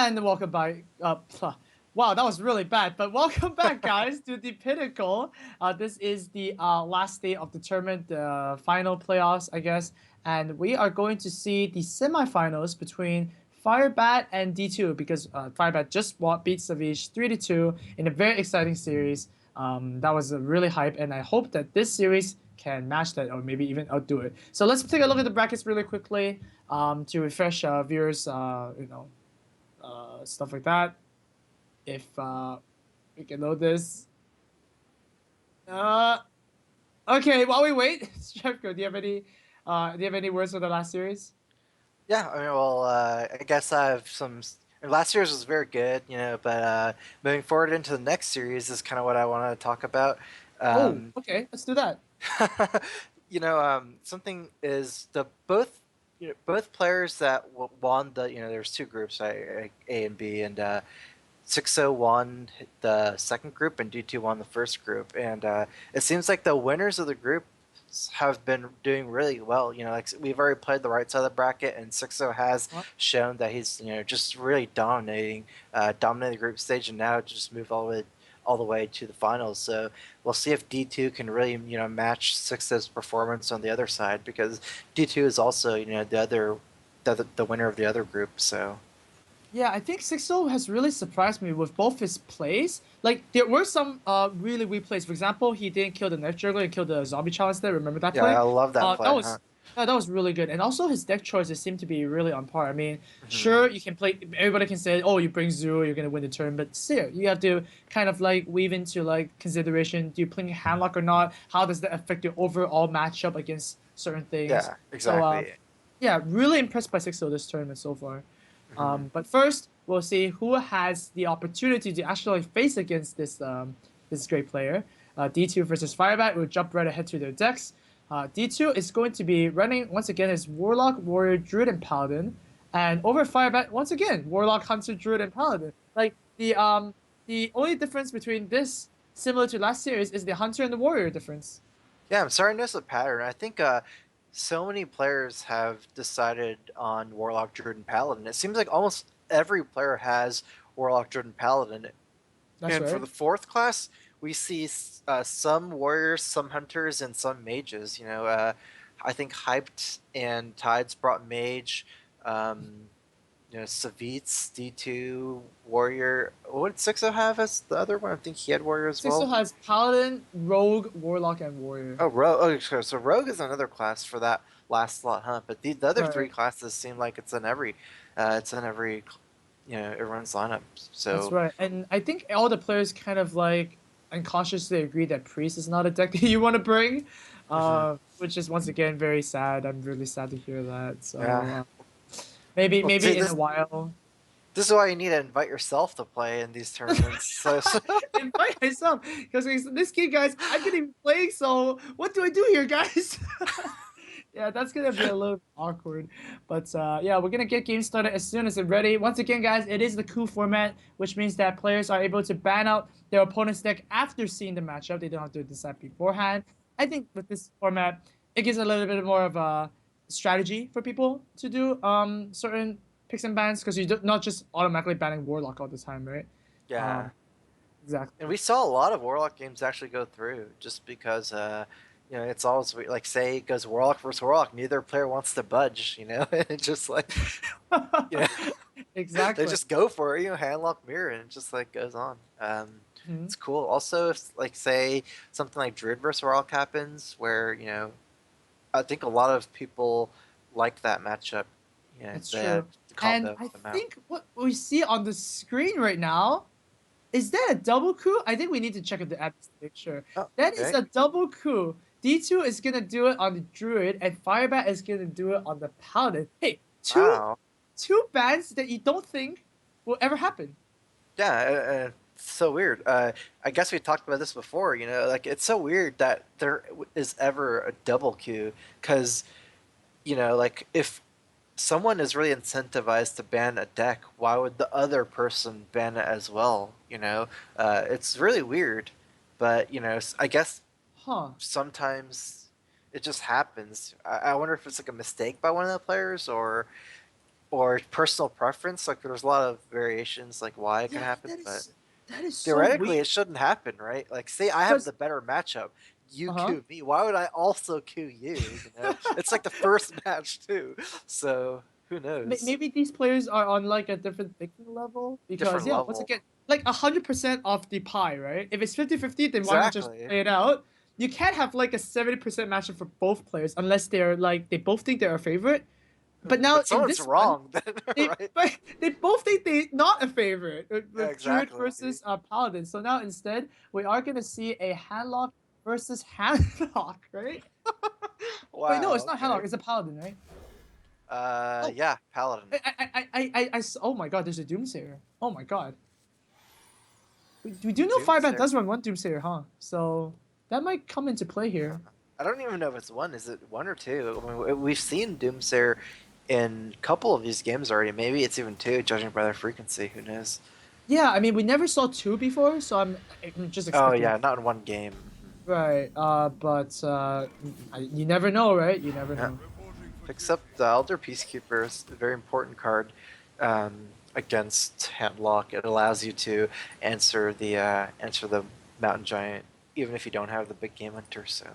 And welcome back. Wow, that was really bad. But welcome back, guys, to the Pinnacle. This is the last day of the tournament, the final playoffs, I guess. And we are going to see the semifinals between Firebat and DTwo because Firebat just beat Savage 3-2 in a very exciting series. That was really hype, and I hope that this series can match that or maybe even outdo it. So let's take a look at the brackets really quickly to refresh viewers, stuff like that. If we can load this. Uh, okay, while we wait, Jeffco, do you have any words for the last series? Yeah, I mean, well, I guess I have some. Last year's was very good, but moving forward into the next series is kind of what I want to talk about. Oh, Um, okay, let's do that. something is both players that won there's two groups, A and B, and 6-0 won the second group and D2 won the first group, and it seems like the winners of the group have been doing really well. Like we've already played the right side of the bracket, and 6-0 has Huh? shown that he's just really dominating the group stage, and now just move all the way to the finals. So we'll see if D2 can really match 6-0's performance on the other side, because D2 is also the winner of the other group. So Yeah, I think 6-0 has really surprised me with both his plays. Like there were some really weak plays. For example, he didn't kill the Next Juggler and kill the zombie challenge there. Remember that yeah, I play? love that That play. Huh? was that was really good. And also his deck choices seem to be really on par. I mean, Hmm. sure you can play. Everybody can say, "Oh, you bring Zero, you're gonna win the turn," but still, you have to kind of like weave into like consideration. Do you play Handlock or not? How does that affect your overall matchup against certain things? Yeah, So exactly. yeah, really impressed by 6-0 this tournament so far. Hmm. But first, we'll see who has the opportunity to actually face against this great player. D2 versus Firebat. We'll jump right ahead to their decks. D2 is going to be running once again as Warlock, Warrior, Druid, and Paladin. And over Firebat, once again, Warlock, Hunter, Druid, and Paladin. Like the only difference between this, similar to last series, is the Hunter and the Warrior difference. Yeah, I'm starting to notice a pattern. I think so many players have decided on Warlock, Druid, and Paladin. It seems like almost every player has Warlock, Druid, and Paladin. That's And for right. the fourth class, we see some warriors, some hunters, and some mages. I think Hyped and Tides brought mage. Um, Savitz, D2, warrior. What did 6-0 have as the other one? I think he had warrior as 6-0 well. has Paladin, Rogue, Warlock, and Warrior. Oh, Rogue. Oh, so Rogue is another class for that last slot, huh? But the other three Right. classes seem like it's in every, everyone's lineup. That's So. right. And I think all the players kind of like unconsciously agree that Priest is not a deck that you want to bring, Mhm. which is once again very sad. I'm really sad to hear that. So Yeah. maybe Well, see, maybe in a this while. this is why you need to invite yourself to play in these tournaments. So Invite myself because this game, guys, I've been even playing. So what do I do here, guys? Yeah, that's gonna be a little awkward. But yeah, we're gonna get games started as soon as it's ready. Once again, guys, it is the coup format, which means that players are able to ban out their opponent's deck after seeing the matchup. They don't have to decide beforehand. I think with this format, it gives a little bit more of a strategy for people to do certain picks and bans because you're not just automatically banning Warlock all the time, right? yeah, Um, and exactly. we saw a lot of Warlock games actually go through just because it's always like, say it goes Warlock versus Warlock, neither player wants to budge, and it's just like you know they Exactly. just go for it, handlock mirror, and it just like goes on. Mhm. It's cool. Also, if like say something like Druid versus Warlock happens, where I think a lot of people like that matchup. That's The true. And combo I them out. think what we see on the screen right now is that a double coup? I think we need to check out the app to make sure. Oh, That is okay. a double coup. D2 is gonna do it on the Druid, and Firebat is gonna do it on the Paladin. Hey, Wow. two bans that you don't think will ever happen. Yeah, it's so weird. I guess we talked about this before. Like it's so weird that there is ever a double queue, because like if someone is really incentivized to ban a deck, why would the other person ban it as well? It's really weird, but I guess Huh. sometimes it just happens. I wonder if it's like a mistake by one of the players, or or personal preference. Like there's a lot of variations, like why it can Yeah, happen, but that is so theoretically weird. it shouldn't happen, right? Like say I have because the better matchup, you uh-huh. queue me. Why would I also queue you? You know, it's like the first match too. So who knows? Maybe these players are on like a different thinking level because Different yeah, once level. again, like 100% of the pie, right? If it's 50-50, then why not just Exactly. play it out? You can't have like a 70% matchup for both players unless they're like they both think they're a favorite. But now But in someone's this one, wrong then, right? they both think they not a favorite Yeah, with Druid exactly. versus Paladin. So now instead we are gonna see a Handlock versus Handlock, right? Wait, no, it's Wow, not okay. Handlock. It's a Paladin, right? Oh, Yeah, Paladin. oh my god, there's a Doomsayer. Oh my god. We do know Firebat Doomsayer. does run one Doomsayer, huh? So that might come into play here. I don't even know if it's one. Is it one or two? I mean, we've seen Doomsayer in a couple of these games already. Maybe it's even two, judging by their frequency. Who knows? Yeah, I mean we never saw two before, so I'm just Oh expecting yeah, not in one game. Mhm. right. But you never know, right? You never Yeah. know. Picks up the Elder Peacekeeper. Is a very important card against Handlock. It allows you to answer the Mountain Giant, even if you don't have the big game hunter. So.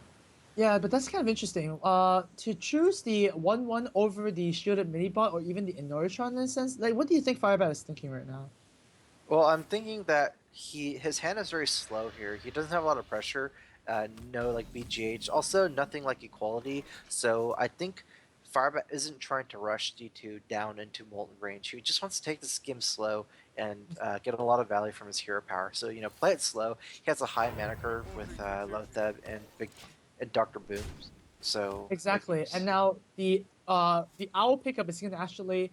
Yeah, but that's kind of interesting. To choose the 1/1 over the shielded minibot or even the Inortron in a sense, like what do you think Firebat is thinking right now? Well, I'm thinking that his hand is very slow here. He doesn't have a lot of pressure. No like BGH. Also, nothing like equality. So I think Firebat isn't trying to rush D2 down into Molten range. He just wants to take this game slow and get a lot of value from his hero power. So play it slow. He has a high mana curve with Lotheb and big and Doctor Boom. So Exactly. And now the owl pickup is gonna actually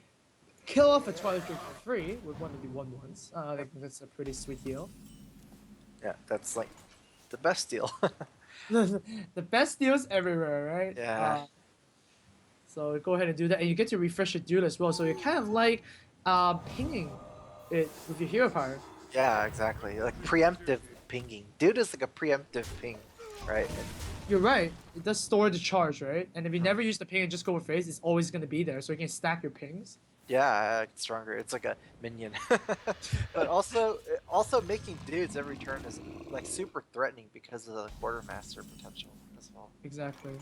kill off a Twilight Drake for free with one of the 1/1s. I think that's a pretty sweet deal. yeah, that's like the best deal. The best deals everywhere, right? yeah. So go ahead and do that, and you get to refresh your dude as well. So you're kind of like pinging it with your hero power. Yeah, exactly. Like preemptive pinging. Dude is like a preemptive ping, right? You're right. It does store the charge, right? And if you never use the ping and just go with phase, it's always gonna be there. So you can stack your pings. Yeah, it's stronger. It's like a minion. But also making dudes every turn is like super threatening because of the quartermaster potential as well. Exactly.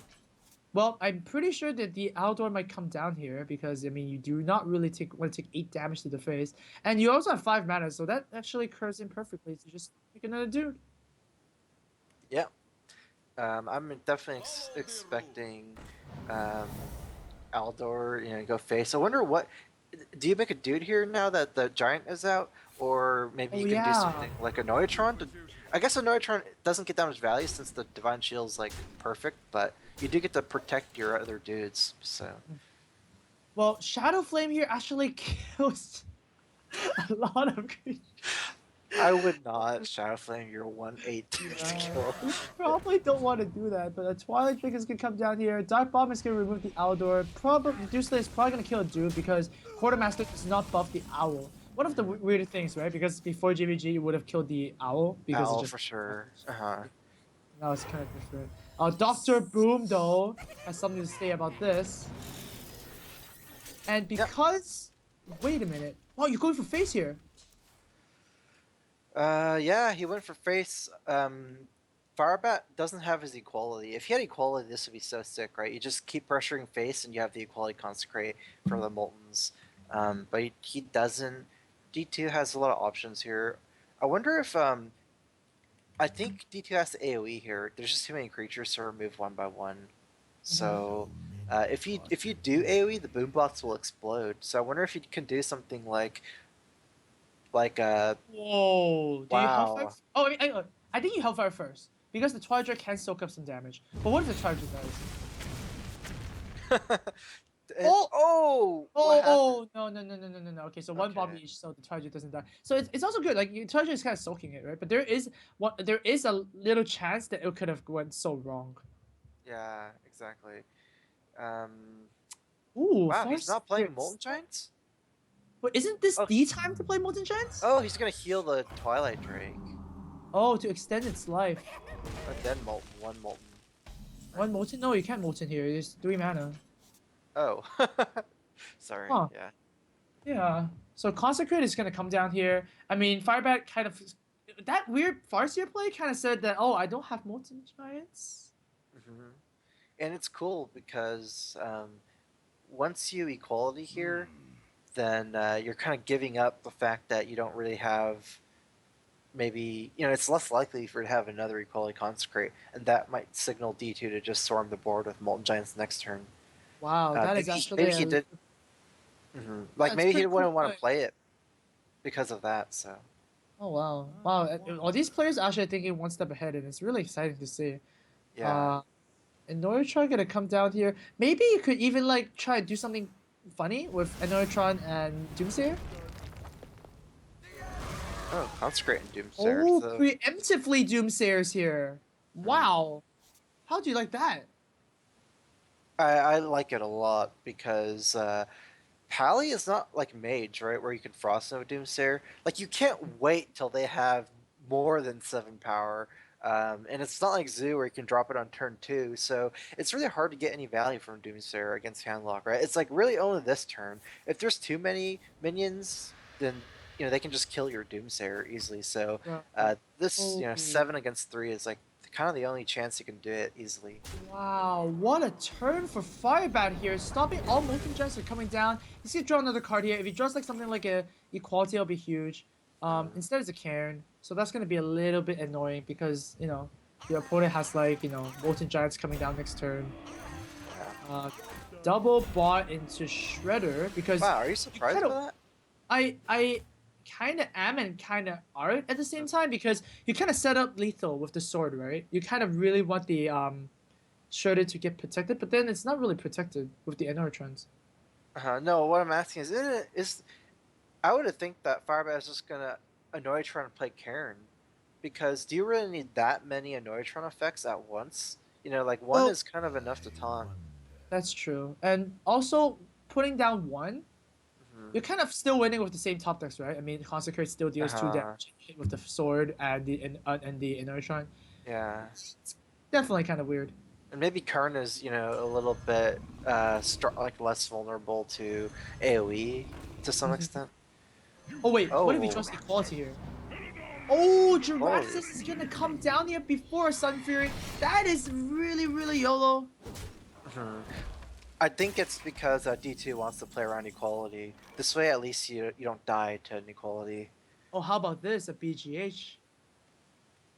Well, I'm pretty sure that the outdoor might come down here because I mean you do not really want to take 8 damage to the face, and you also have 5 mana, so that actually curves in perfectly to just make another dude. Yeah. I'm definitely expecting um, Aldor, go face. I wonder what do you make a dude here now that the giant is out, or maybe Oh you can do yeah. something like a Noitron? I guess a Noitron doesn't get that much value since the Divine Shield's like perfect, but you do get to protect your other dudes. So Well, Shadow Flame here actually kills a lot of creatures. I would not Shadow Flame your 1/8 to Yeah, kill. we probably don't want to do that, but a Twilight Drake is gonna come down here. Dark Bomb is gonna remove the Aldor. Probably Reduce is probably gonna kill a dude because Quartermaster does not buff the Owl. One of the weird things, right? Because before GVG, you would have killed the Owl because it Owl just for sure. Uh-huh. now it's kind of different. Doctor Boom though has something to say about this, and Yep. because wait a minute, wow, you're going for face here. Yeah, he went for face. Firebat doesn't have his equality. If he had equality, this would be so sick, right? You just keep pressuring face, and you have the equality consecrate for the Moltens. But he doesn't. D2 has a lot of options here. I wonder if I think D2 has the AOE here. There's just too many creatures to remove one by one. So if you do AOE, the boom box will explode. So I wonder if you can do something like Whoa! Do you Hellfire? wow. Oh, I think you Hellfire first because the Twilight Drake can soak up some damage. But what if the Twilight Drake does? Oh! What Oh! happened? Oh! No! No! No! No! No! No! No! Okay, so one bomb Okay. each, so the Twilight Drake doesn't die. So it's also good. Like your Twilight Drake is kind of soaking it, right? But there is a little chance that it could have went so wrong. Yeah, exactly. Um, Ooh, wow, he's Force not playing Spirits. Molten Giants? But isn't this Oh, the time to play Molten Giants? oh, he's gonna heal the Twilight Drake. Oh, to extend its life. And then Molten, one Molten. Right. One Molten? No, you can't Molten here. It's 3 mana. Oh. Sorry, Huh. yeah. Yeah. So Consecrate is gonna come down here. I mean, Firebat kind of that weird Farseer play kind of said that, oh, I don't have Molten Giants. Hmm. And it's cool because once you equality here, then you're kind of giving up the fact that you don't really have maybe it's less likely for you to have another equality consecrate, and that might signal D2 to just storm the board with Molten Giants next turn. Wow, that is Maybe actually he a did. Like that's maybe he pretty cool wouldn't want play. to play it because of that. So Oh wow, wow! All these players are actually thinking one step ahead, and it's really exciting to see. yeah. Uh, Anoratron gonna come down here. Maybe you could even like try to do something funny with Anoratron and Doomsayer. Oh, consecrate and Doomsayer. Oh, So preemptively Doomsayers here. hmm. Wow, how do you like that? I like it a lot because Pally is not like Mage, right? Where you can Frost Nova Doomsayer. Like you can't wait till they have more than 7 power. And it's not like Zoo where you can drop it on turn 2, so it's really hard to get any value from Doomsayer against Handlock, right? It's like really only this turn. If there's too many minions, then they can just kill your Doomsayer easily. So Right. this Oh, 7 against 3 is like kind of the only chance you can do it easily. wow, what a turn for Firebat here, stopping all Molten Giants from coming down. He's gonna draw another card here. If he draws like something like a Equality, it'll be huge. Mm, Instead it's a Cairn, so that's gonna be a little bit annoying because your opponent has like Molten Giants coming down next turn. yeah. Uh, double bot into Shredder because Wow, are you you surprised kind by of that? I kind of am and kind of aren't at the same time because you kind of set up lethal with the sword, right? You kind of really want the Shredder to get protected, but then it's not really protected with the NR trends. No, what I'm asking is I would have think that Firebat is just gonna Annoytron and play Karen, because do you really need that many Annoytron effects at once? Like one Well, is kind of enough to taunt. that's true, and also putting down one, Hmm. you're kind of still winning with the same top decks, right? I mean, Consecrate still deals two Uh-huh. damage with the sword and the inertron. Yeah, It's definitely kind of weird. and maybe Karn is a little bit like less vulnerable to AOE to some Mhm. extent. Oh wait, what if he Oh, draws equality here? Oh, oh. Jiraxis is gonna come down here before Sun Fury. That is really, really YOLO. Mhm. I think it's because D2 wants to play around equality. This way, at least you don't die to inequality. Oh, how about this? A BGH.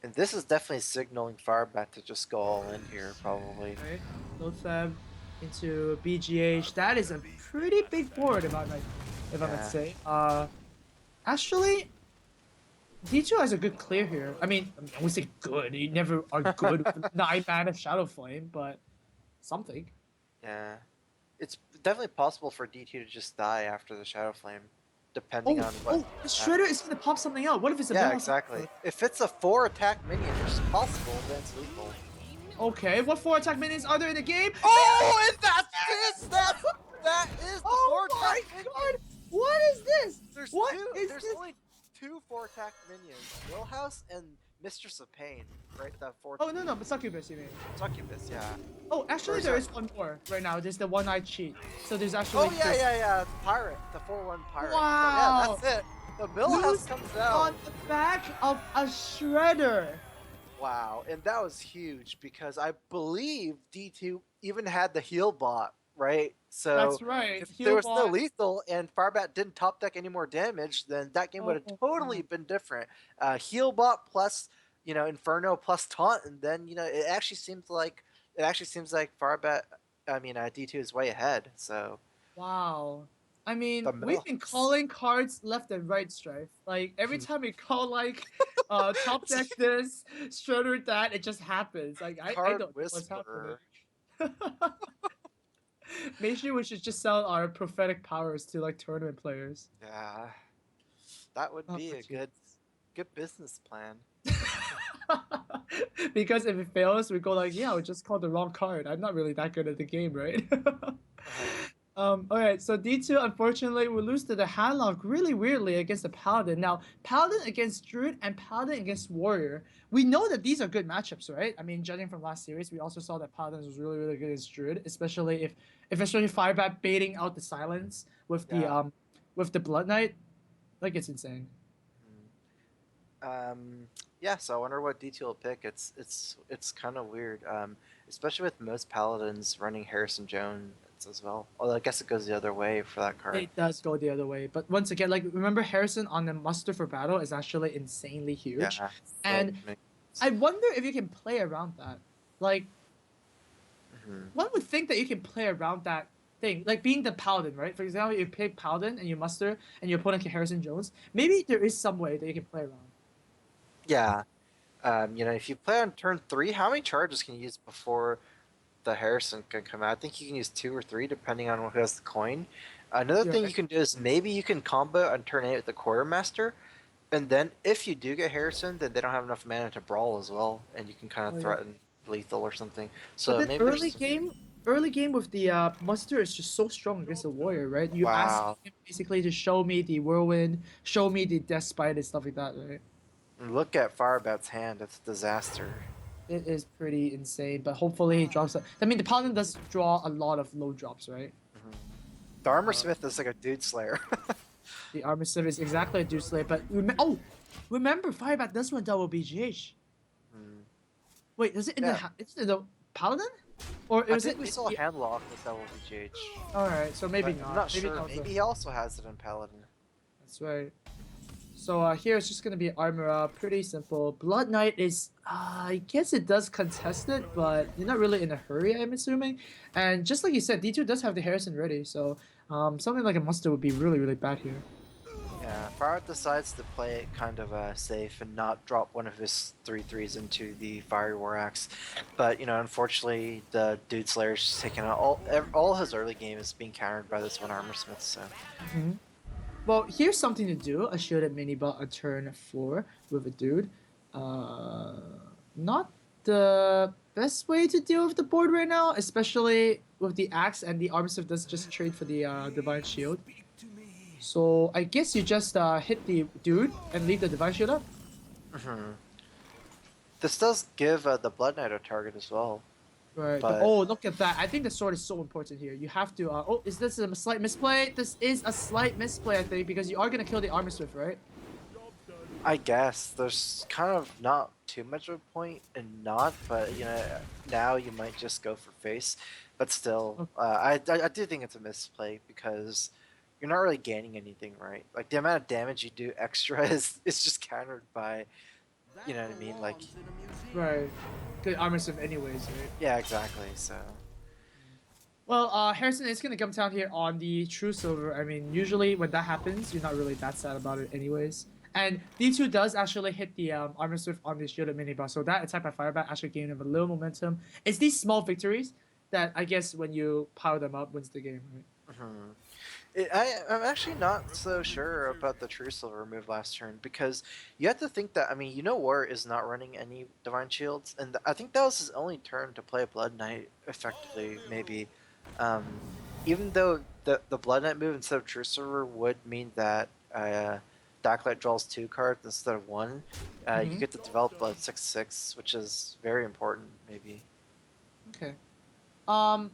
And this is definitely signaling Firebat to just go all in here, probably. Right? Loatheb into BGH. That is a pretty big board if I might Yeah. say. Actually, D2 has a good clear here. I would say good. You never are good with 9 mana Shadow Flame, but something. Yeah. It's definitely possible for D2 to just die after the Shadow Flame, depending Oh, on what oh, the Shredder is happens. gonna pop something out. What if it's a Yeah, Millhouse exactly. Hammer? If it's a 4 attack minion, which is possible, then it's lethal. Okay, what 4 attack minions are there in the game? Oh, and that's it! That is the Oh 4 attack my minion! god! What is this? There's What two. is There's this? only two 4 attack minions: Millhouse and Mistress of Pain. Right, that fourth Oh no no, but Succubus you mean? succubus. Yeah. Oh, Or actually is there that? is one more right now. There's the one-eyed cheat. So there's actually Oh yeah, three. yeah, yeah. It's pirate, the 4/1 pirate. But yeah, Wow! that's it. The Millhouse Lose comes on out. the back of a shredder. Wow, and that was huge because I believe D2 even had the heal bot, right? So That's right. if there was no Healbot. lethal and Firebat didn't top deck any more damage, then that game would have Oh, totally been different. Heal bot plus Inferno plus taunt, and then it actually seems like Firebat. I mean, D2 is way ahead. So wow. the We've been Millhouse. calling cards left and right, Strife. Like every time we call like top deck this, shredder that, it just happens. Like I Card don't know what's happening. Whisperer. Maybe we should just sell our prophetic powers to like tournament players. Yeah, that would Oh, be a jeez. good business plan. Because if it fails, we go like, yeah, we just called the wrong card. I'm not really that good at the game, right? Uh-huh. All right, so D2, unfortunately, we lose to the Handlock really weirdly against the Paladin. Now, Paladin against Druid and Paladin against Warrior. We know that these are good matchups, right? I mean, judging from last series, we also saw that Paladin was really, really good against Druid, especially Firebat baiting out the silence with the Yeah. with the Blood Knight, like it's insane. Yeah, so I wonder what DTwo will pick. It's kind of weird, especially with most paladins running Harrison Jones as well. Although I guess it goes the other way for that card. It does go the other way, but once again, like remember Harrison on the muster for battle is actually insanely huge, Yeah, that and makes I wonder if you can play around that. Like mhm. one would think that you can play around that thing, like being the paladin, right? For example, you pick paladin and you muster, and your opponent can Harrison Jones. Maybe there is some way that you can play around. Yeah. If you play on turn 3, how many charges can you use before the Harrison can come out? I think you can use 2 or 3 depending on who has the coin. Another You're thing right. you can do is maybe you can combo on turn 8 with the Quartermaster, and then if you do get Harrison, then they don't have enough mana to brawl as well, and you can kind Oh, of yeah. threaten lethal or something. But So then maybe there's early game with the muster is just so strong against the warrior, right? You ask wow. him basically to show me the whirlwind, show me the death spite and stuff like that, right? And look at Firebat's hand. It's a disaster. It is pretty insane, but hopefully he drops it. I mean, the paladin does draw a lot of low drops, right? Mhm. The Armor Uh, Smith is like a dude slayer. the armor slave is exactly a Deuce Slayer, but remember Firebat does one double BGH. Hmm. Wait, is it in Yeah, is it in the paladin, or I is it? think we saw Handlock with double VGH, All right, so maybe but I'm not. not Maybe sure. not. Maybe he also has it in Paladin. That's right. So here it's just gonna be armor up, pretty simple. Blood Knight is, I guess it does contest it, but you're not really in a hurry, I'm assuming. And just like you said, D2 does have the Harrison ready, so something like a muster would be really, really bad here. Yeah, Farah decides to play it kind of safe and not drop one of his 3/3s into the Fiery War Axe. But, unfortunately, the Dude Slayer's just taking out all his early game is being countered by this one Armor Smith, so. Hmm. Well, here's something to do. A shielded mini bot on turn 4 with a dude. Not the best way to deal with the board right now, especially with the axe and the armor smith does just trade for the divine shield. So I guess you just hit the dude and leave the divine shield up. Mhm. This does give the Blood Knight a target as well, Right, but but oh, look at that. I think the sword is so important here. You have to, oh, is this a slight misplay? This is a slight misplay, I think, because you are going to kill the armor smith, right? I guess there's kind of not too much of a point in not, but now you might just go for face. But still, Okay. I do think it's a misplay because you're not really gaining anything, right? Like the amount of damage you do extra is just countered by, you know what I mean? Like, Right. Good armor smith anyways, right? yeah, exactly. So, Well, Harrison is gonna come down here on the true silver. I mean, usually when that happens, you're not really that sad about it, anyways. And D2 does actually hit the armor swift on the shielded mini boss, so that attack by Firebat actually gave him a little momentum. It's these small victories that I guess when you power them up wins the game, right? mhm. I'm actually not so sure about the True Silver move last turn because you have to think that, I mean, War is not running any Divine Shields, and I think that was his only turn to play a Blood Knight effectively, maybe. Um, Even though the Blood Knight move instead of True Silver would mean that Darklight draws 2 cards instead of 1, you Mm-hmm. get to develop Blood 6/6, which is very important, maybe. Okay.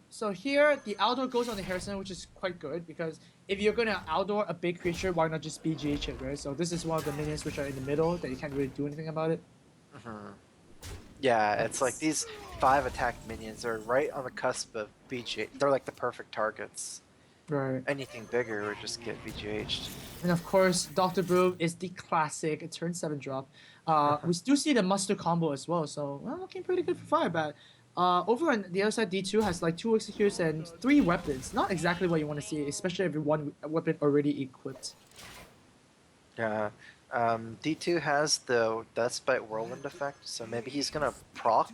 So here the outdoor goes on the Harrison, which is quite good because if you're gonna outdoor a big creature, why not just BGH it, right? So this is one of the minions which are in the middle that you can't really do anything about it. Mhm. Yeah, it's like That's these 5 attack minions are right on the cusp of BGH. They're like the perfect targets. right. Anything bigger would just get BGH'd. And of course, Dr. Brew is the classic turn 7 drop. We do see the muster combo as well, so well, looking pretty good for Firebat. Over on the other side, D2 has like 2 executes and 3 weapons. Not exactly what you want to see, especially if you one weapon already equipped. Yeah. D2 has the Deathbite Whirlwind effect, so maybe he's gonna proc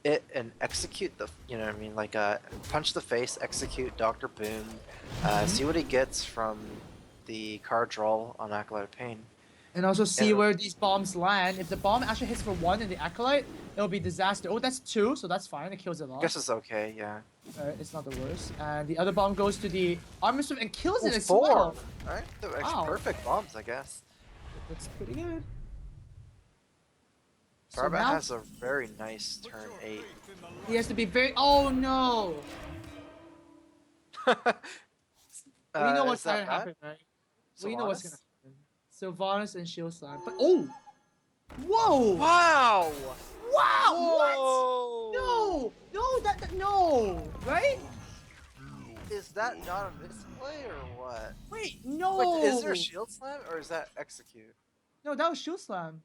it and execute the, you know what I mean, like punch the face, execute Dr. Boom, see what he gets from the card draw on Acolyte of Pain. And also see And where these bombs land. If the bomb actually hits for 1 in the Acolyte, it'll be disaster. Oh, that's 2, so that's fine. It kills it I off. guess it's okay, yeah. It's not the worst. And the other bomb goes to the armor strip and kills Oh, it as 4! well. Alright, they're actually Wow. perfect bombs, I guess. That's pretty good. So Firebat now has a very nice turn 8. he has to be very. Oh no! We know Is what's that gonna bad? happen, right? Well, you know what's gonna Sylvanas? happen. Sylvanas and Shield Slam. But oh! Whoa! Wow! Wow! What? Whoa! No! No! Right? Is that not a misplay or what? Wait, Wait, is no! there a shield slam or is that execute? No, that was Shield Slam.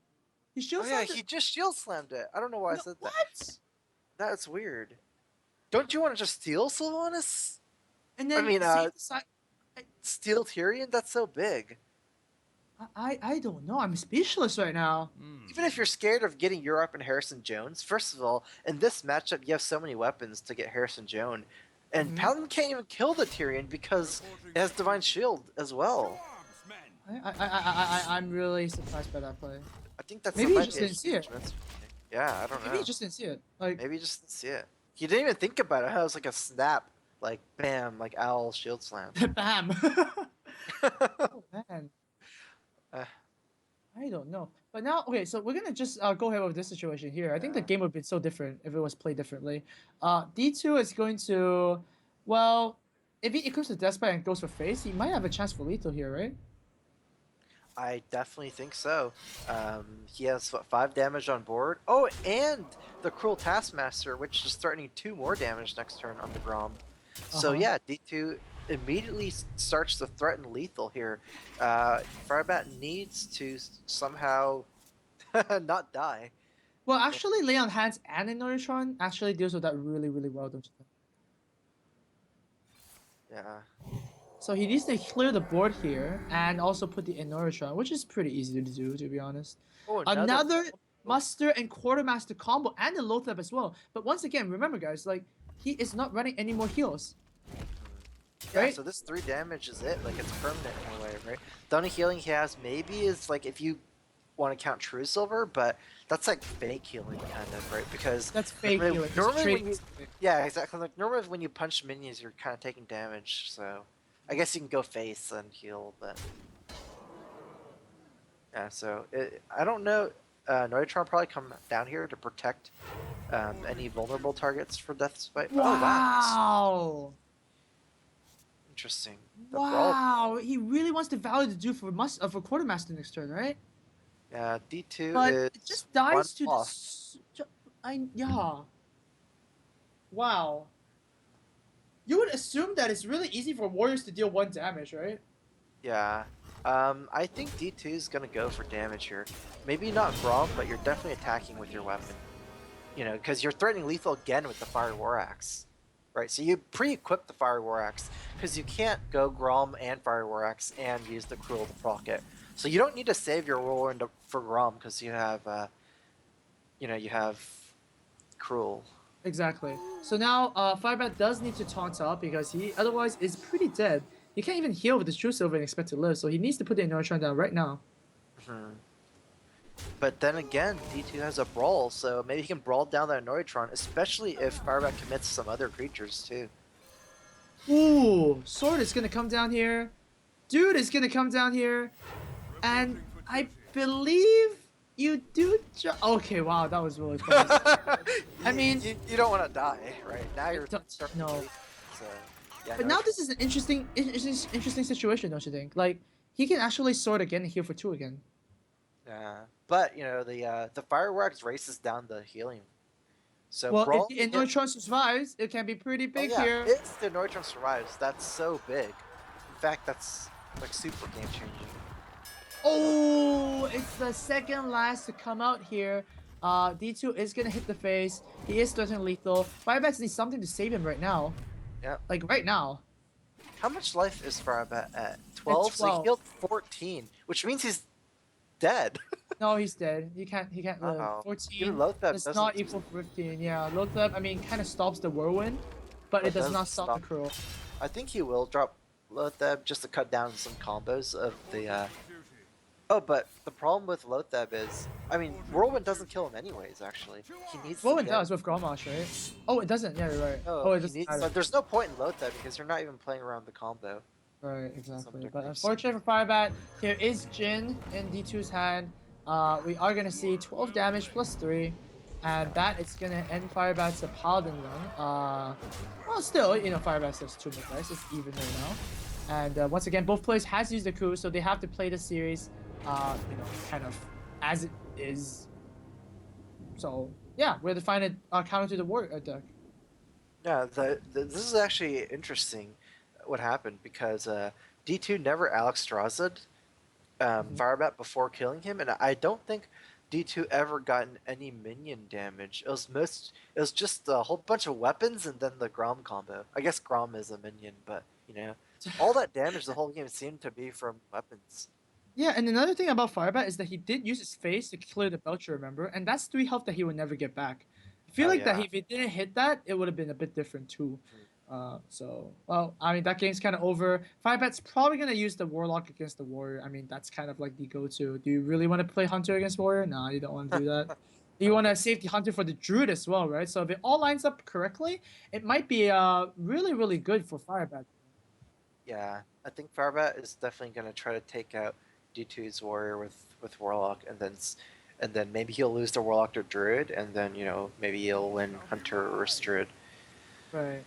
He Oh Shield yeah, Slammed it. he just shield slammed it. I don't know why I No, said that. what? That's weird. Don't you want to just steal Sylvanas? And I then mean, save the side. steal Tyrion? That's so big. I don't know. I'm speechless right now. Even if you're scared of getting Europe and Harrison Jones, first of all, in this matchup, you have so many weapons to get Harrison Jones. And Mhm. Paladin can't even kill the Tyrion because it has Divine Shield as well. I'm really surprised by that play. I think that's Maybe he might just be a didn't see huge it. miss. Yeah, I don't Maybe he know. just didn't see it. Like, Maybe he just didn't see it. He didn't even think about it. It was like a snap, like bam, like owl shield slam. bam. Oh man, Uh, I don't know. But now, okay, so we're gonna just go ahead with this situation here. I think the yeah. game would be so different if it was played differently. D2 is going to, well, if he equips the Despite and goes for face, he might have a chance for lethal here, right? I definitely think so. He has what, 5 damage on board. Oh, and the Cruel Taskmaster, which is threatening 2 more damage next turn on the Grom. So Uh-huh. yeah, D2 immediately starts to threaten lethal here. Firebat needs to somehow not die. Well, actually, Lay on Hands and Ignitron actually deals with that really, really well, don't you think? Yeah. So he needs to clear the board here and also put the Ignitron, which is pretty easy to do, to be honest. Oh, Another Muster and Quartermaster combo and the Lothab as well. But once again, remember guys, like, he is not running any more heals. Yeah, Right? so this 3 damage is it. Like, it's permanent in a way, right? The only healing he has maybe is, like, if you want to count True Silver, but that's, like, fake healing, kind of, right? Because That's fake like, healing. normally when you... Yeah, exactly. Like, normally when you punch minions, you're kind of taking damage, so... I guess you can go face and heal, but... Yeah, so... I don't know... Neutron probably come down here to protect any vulnerable targets for Death's Fight. Oh, wow! Wow! Interesting. The brawl. Wow! He really wants to value the dude for Quartermaster next turn, right? Yeah, D2 But is it just dies 1 to off. this. Yeah. Wow. You would assume that it's really easy for warriors to deal 1 damage, right? Yeah. I think D2 is gonna go for damage here. Maybe not Brawl, but you're definitely attacking with your weapon. You know, because you're threatening lethal again with the Fire War Axe. Right, so you pre-equip the Fire War Axe, because you can't go Grom and Fire War Axe and use the Cruel to proc it. So you don't need to save your Whirlwind for Grom, because you have, you have Cruel. Exactly. So now, Firebat does need to taunt up because he otherwise is pretty dead. He can't even heal with his True Silver and expect to live, so he needs to put the Ignitron down right now. But then again, D2 has a Brawl, so maybe he can Brawl down that Neutron, especially if Firebat commits some other creatures too. Ooh, Sword is gonna come down here. Dude is gonna come down here. And I believe you do. Okay, wow, that was really close. I mean, you don't want to die, right? Now you're starting no. to leave, so yeah. But now this is an interesting situation, don't you think? Like he can actually sword again and heal for 2 again. Yeah, but you know the fireworks races down the helium. So Well, Brawl, if the Neutron survives, it can be pretty oh big yeah, here. if the Neutron survives, that's so big. In fact, that's like super game changing. Oh, it's the second last to come out here. D2 is gonna hit the face. He is threatening lethal. Firebat needs something to save him right now. Yeah. Like right now. How much life is Firebat at? 12? At So he 12. healed 14, which means he's dead. No, he's dead. He can't live. Uh-oh. 14 Even Lothab does doesn't not equal 15. Yeah, Lothab, I mean, kind of stops the whirlwind, but it does not stop the Cruel. I think he will drop Lothab just to cut down some combos of the. Oh, but the problem with Lothab is, I mean, Whirlwind doesn't kill him anyways. Actually, he needs. Whirlwind does with Grommash, right? Oh, it doesn't. Yeah, you're right. Oh, it he doesn't needs, matter. so there's no point in Lothab because you're not even playing around the combo. Right, exactly. Some But techniques. unfortunately for Firebat, there is Jin in D2's hand. We are gonna see 12 damage plus 3, and that is gonna end Firebat's Paladin run. Well, still, you know, Firebat has 2 more dice. It's even right now. And once again, both players has used the coup, so they have to play the series, kind of as it is. So yeah, we're to find a counter to the war deck. Yeah, this is actually interesting what happened because D2 never Alex Strazed Mhm. Firebat before killing him, and I don't think D2 ever gotten any minion damage. It was just a whole bunch of weapons and then the Grom combo. I guess Grom is a minion, but all that damage the whole game seemed to be from weapons. Yeah, and another thing about Firebat is that he did use his face to clear the Belcher, remember? And that's 3 health that he would never get back. I feel Oh like that yeah. if he didn't hit that, it would have been a bit different too. Well, I mean, that game's kind of over. Firebat's probably going to use the Warlock against the Warrior. I mean, that's kind of like the go-to. Do you really want to play Hunter against Warrior? No, you don't want to do that. You want to save the Hunter for the Druid as well, right? So if it all lines up correctly, it might be really, really good for Firebat. Yeah, I think Firebat is definitely going to try to take out D2's warrior with Warlock, and then maybe he'll lose to Warlock or Druid, and then maybe he'll win Hunter or Druid. Right.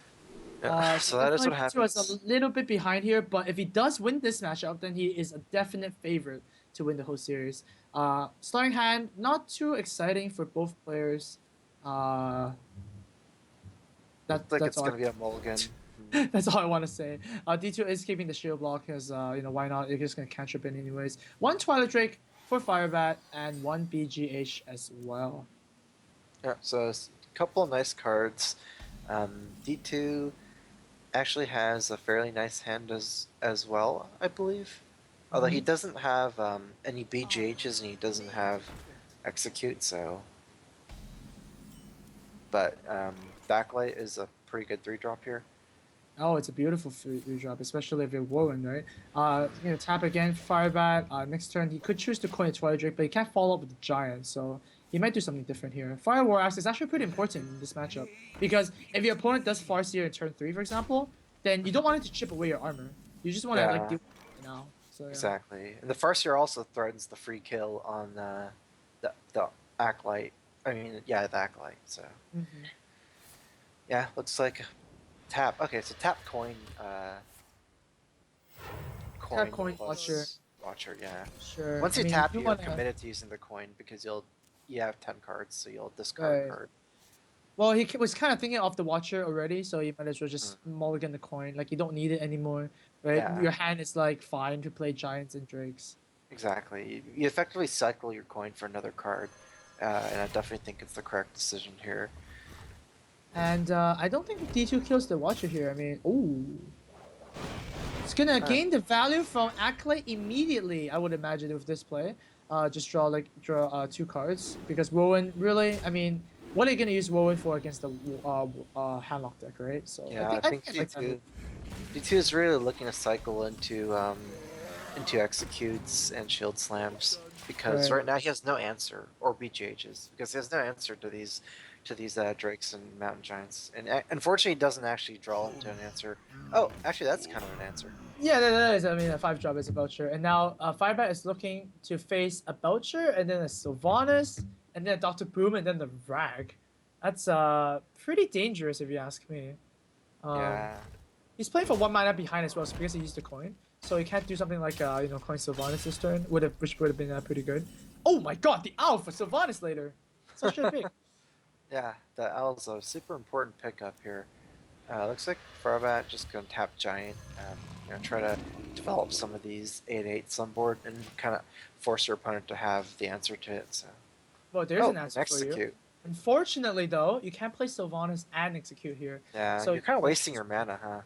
Yeah, So so that is definitely what Tito is a happens. little bit behind here, but if he does win this matchup, then he is a definite favorite to win the whole series. Starting hand, not too exciting for both players. Uh, Looks like that's it's all. going to be a mulligan. That's all I want to say. D2 is keeping the shield block because why not? You're just gonna catch up in anyways. One Twilight Drake for Firebat and one BGH as well. Yeah, so a couple of nice cards. D2 actually has a fairly nice hand as well, I believe. Although he Mhm. doesn't have any BGHs and he doesn't have execute, so. But backlight is a pretty good 3-drop here. Oh, it's a beautiful free drop, especially if you're Warren, right? Tap again, Firebat. Next turn, he could choose to coin a Twilight Drake, but he can't follow up with the Giant, so he might do something different here. Fire War Axe is actually pretty important in this matchup, because if your opponent does Farseer in turn 3, for example, then you don't want it to chip away your armor. You just want to, like, Yeah, deal with it now. So, yeah. exactly. And the Farseer also threatens the free kill on the Acolyte. I mean, yeah, the Acolyte, so. Hmm. Yeah, looks like tap. Okay, so tap coin, Tap coin coin Watcher. plus Watcher. Yeah. Sure. Once I you mean, you tap, do you're want to. committed to using the coin because you have 10 cards, so you'll discard a Right. card. Well, was kind of thinking of the Watcher already, so you might as well Mm. just mulligan the coin. Like, you don't need it anymore, right? Yeah, Your hand is, like, fine to play Giants and Drakes. exactly. You effectively cycle your coin for another card, and I definitely think it's the correct decision here. And I don't think D2 kills the Watcher here. I mean, ooh. It's gonna Uh, gain the value from Acolyte immediately, I would imagine, with this play. Just draw 2 cards. Because Rowan, really, I mean, what are you gonna use Rowan for against the Handlock deck, right? So yeah, I I think think I like that move. D2 is really looking to cycle into executes and shield slams because Right. right now he has no answer or BGHs because he has no answer to these drakes and mountain giants, and unfortunately he doesn't actually draw into an answer. Oh, actually that's kind of an answer. Yeah, that is. I mean, a 5 drop is a Belcher, and now Firebat is looking to face a Belcher, and then a Sylvanas, and then Doctor Boom, and then the Rag. That's pretty dangerous if you ask me. Um, Yeah, he's playing for 1 mana behind as well, so because he used the coin, so he can't do something like coin Sylvanas this turn, which would have been pretty good. Oh my God, the owl for Sylvanas later. Such a big. yeah, the owl's a super important pickup here. Looks like Firebat just gonna tap giant, try to develop some of these 8/8s on board and kind of force your opponent to have the answer to it. So. Well, there's Oh, an an answer for you. execute. Unfortunately, though, you can't play Sylvanas and execute here. Yeah, So you're kind of wasting your mana, huh?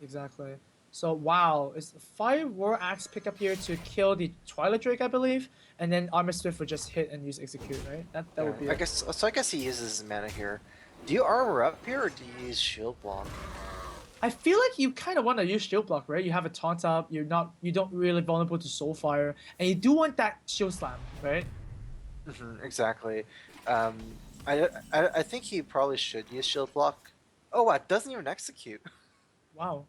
exactly. So wow, is the Fire War Axe pick up here to kill the Twilight Drake, I believe, and then Armor Swift would just hit and use execute, right? That Yeah, would be I it. guess so. I guess he uses his mana here. Do you armor up here, or do you use shield block? I feel like you kind of want to use shield block, right? You have a taunt up, you don't really vulnerable to Soulfire, and you do want that shield slam, right? Exactly. Um, I think he probably should use shield block. Oh, wow, it doesn't even execute. Wow,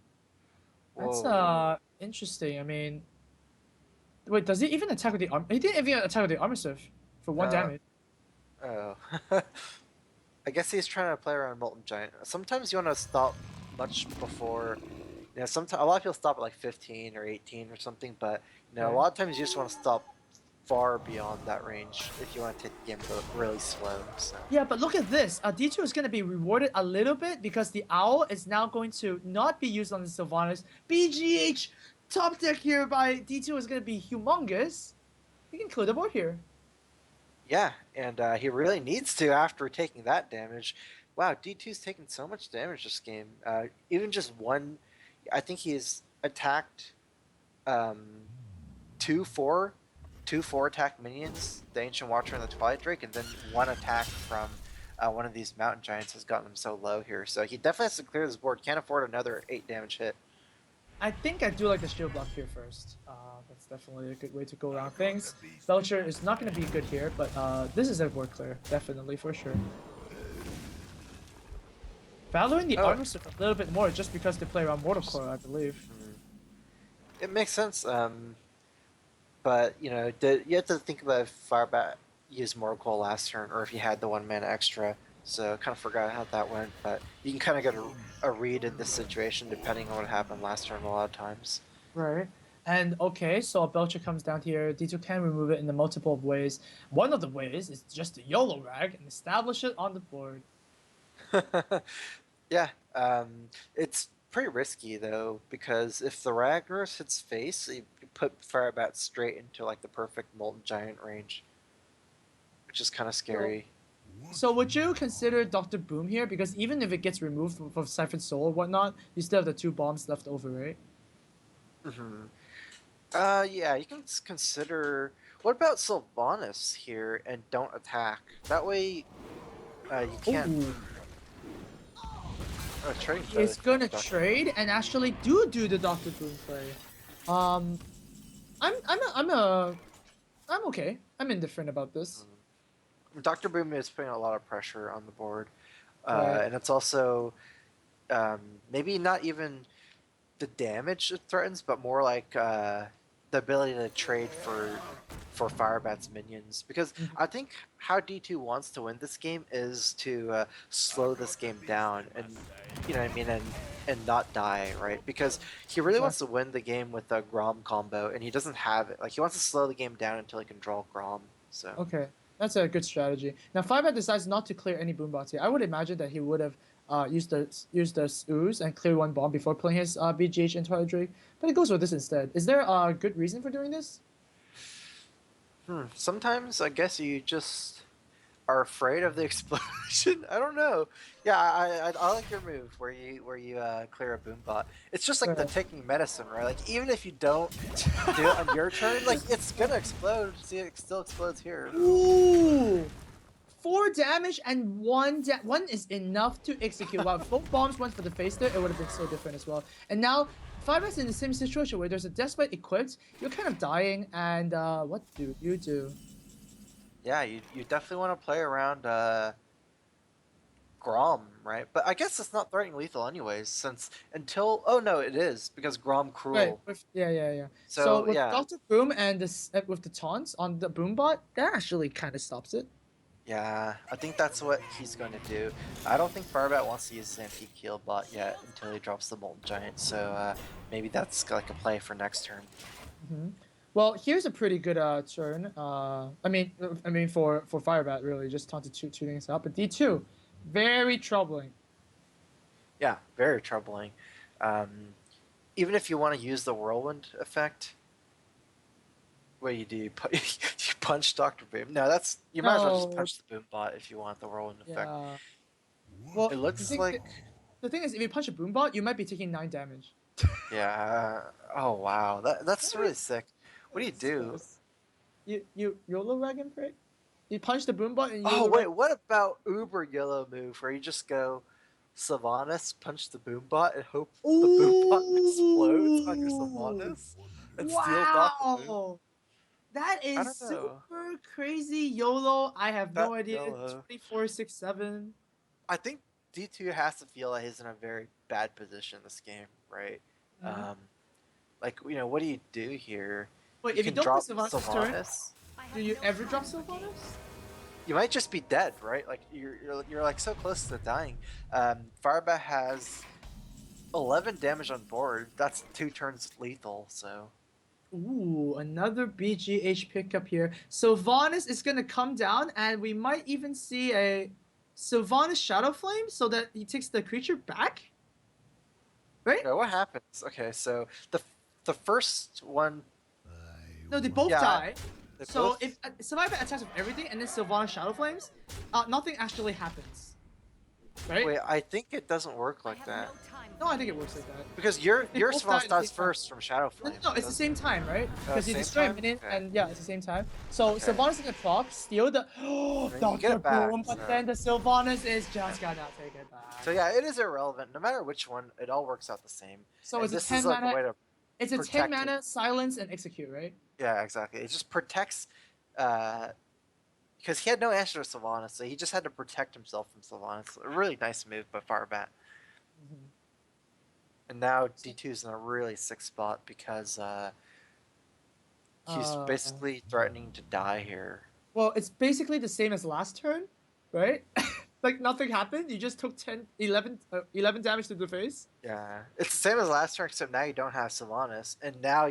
that's Whoa. interesting. I mean, wait, does he even attack with the arm? He didn't even attack with the Armor Swift for 1 damage. Oh. I guess he's trying to play around Molten Giant. Sometimes you want to stop much before You know, sometimes a lot of people stop at like 15 or 18 or something, but you know, a Okay. lot of times you just want to stop far beyond that range if you want to take the game really slow. So Yeah, but look at this. D2 is going to be rewarded a little bit because the Owl is now going to not be used on the Sylvanas. BGH top deck here by D2 is going to be humongous. He can clear the board here. yeah, and he really needs to after taking that damage. Wow, D2's taken so much damage this game. Even just one, I think he's attacked um, two four, two four attack minions, the Ancient Watcher and the Twilight Drake, and then one attack from one of these Mountain Giants has gotten him so low here. So he definitely has to clear this board. Can't afford another 8 damage hit. I think I do like the shield block here first. That's definitely a good way to go around things. Belcher is not going to be good here, but this is a board clear. Definitely, for sure. Valuing the Oh. armor a little bit more just because they play around Mortal Core, I believe. It makes sense. But you know, you have to think about if Firebat used Mortal Coil last turn, or if he had the 1 mana extra. So I kind of forgot how that went, but you can kind of get a read in this situation depending on what happened last turn a lot of times. Right. And okay, so a Belcher comes down here. D2 can remove it in the multiple of ways. One of the ways is just to YOLO rag and establish it on the board. Yeah, it's pretty risky though because if the Ragnaros hits face, you put Firebat straight into like the perfect Molten Giant range, which is kind of scary. So would you consider Dr. Boom here? Because even if it gets removed from Siphon Soul or whatnot, you still have the 2 bombs left over, right? Hmm. Yeah, you can consider. What about Sylvanas here and don't attack? That way, you can't. Ooh. Trading He's gonna Dr. trade and actually do the Dr. Boom play. Um, I'm okay. I'm indifferent about this. Dr. Boom is putting a lot of pressure on the board, Right. and it's also maybe not even the damage it threatens, but more like the ability to trade for Firebat's minions. Because I think how D2 wants to win this game is to slow this game down, and you know what I mean, and not die, right? Because he really wants to win the game with a Grom combo, and he doesn't have it. Like he wants to slow the game down until he can draw Grom. So. Okay, that's a good strategy. Now, Firebat decides not to clear any boombots here. I would imagine that he would have used the ooze and clear 1 bomb before playing his BGH and Twilight Drake, but he goes with this instead. Is there a good reason for doing this? Sometimes I guess you just are afraid of the explosion. I don't know. Yeah, I like your move where you clear a boom bot. It's just like the taking medicine, right? Like even if you don't do it on your turn, like it's gonna explode. See, it still explodes here. Ooh! 4 damage and 1 one is enough to execute. Wow, if both bombs went for the face there, it would have been so different as well. And now, Firebat's in the same situation where there's a Deathbite equipped, you're kind of dying, and what do you do? Yeah, you definitely want to play around Grom, right? But I guess it's not threatening lethal anyways, since until oh no, it is because Grom cruel. Right, yeah. So So with yeah, Dr. Boom and this with the taunts on the Boombot, that actually kind of stops it. yeah, I think that's what he's going to do. I don't think Firebat wants to use his anti-heal bot yet until he drops the Molten Giant, so maybe that's like a play for next turn. Well, here's a pretty good turn. I mean for Firebat really just taunted two things up, but D2, very troubling. Yeah, very troubling. Even if you want to use the Whirlwind effect, what do? You punch Dr. Boom? No, that's you might as well just punch the Boom bot if you want the Whirlwind effect. Yeah. Well, It looks like the thing is, if you punch a Boombot, you might be taking 9 damage. yeah. Oh wow, that's really sick. What do you do? You YOLO rag him, right? You punch the Boombot and Oh YOLO wait, rag. what about Uber Yellow move where you just go Sylvanas, punch the Boombot, and hope the Boombot explodes on your Ooh! Sylvanas and steals off the boom? Wow! That I is don't know. super crazy YOLO. I have That no idea. yellow. 24/6/7. I think D2 has to feel like he's in a very bad position in this game, right? Mhm. Like you know, what do you do here? Wait, You if you can don't play drop Sylvanas turn, Sylvanas. do you ever drop Sylvanas? You might just be dead, right? Like you're like so close to dying. Firebat has 11 damage on board. That's 2 turns lethal. So Ooh, another BGH pickup here. Sylvanas is gonna come down, and we might even see a Sylvanas Shadow Flame so that he takes the creature back, right? yeah, what happens? Okay, so the first one, No, they both yeah, die. they So both. if Survivor attacks with everything and then Sylvanas Shadow Flames, nothing actually happens, right? Wait, I think it doesn't work like that No, I think it works like that. because your If they your both die Swan at the same starts time. first from Shadow No, no, Flame, no, it's the doesn't same time, right? it? Because you Same destroy a time. minion, Okay. and yeah, it's the same time. So Okay. Sylvanas is gonna proc, steal the And then you get Doctor it back. Boom, but So then the Sylvanas is just gonna take it back. so yeah, it is irrelevant. No matter which one, it all works out the same. So And it's a this is 10 like a mana. way to It's a 10 protect it. mana silence and execute, right? Yeah, exactly. It just protects. Uh, because he had no answer to Sylvanas, so he just had to protect himself from Sylvanas. A really nice move by Firebat. Mhm. And now So, D2 is in a really sick spot because he's uh, basically threatening to die here. well, it's basically the same as last turn, right? Like nothing happened. You just took 11 damage to the face. Yeah, it's the same as last turn, except now you don't have Sylvanas, and now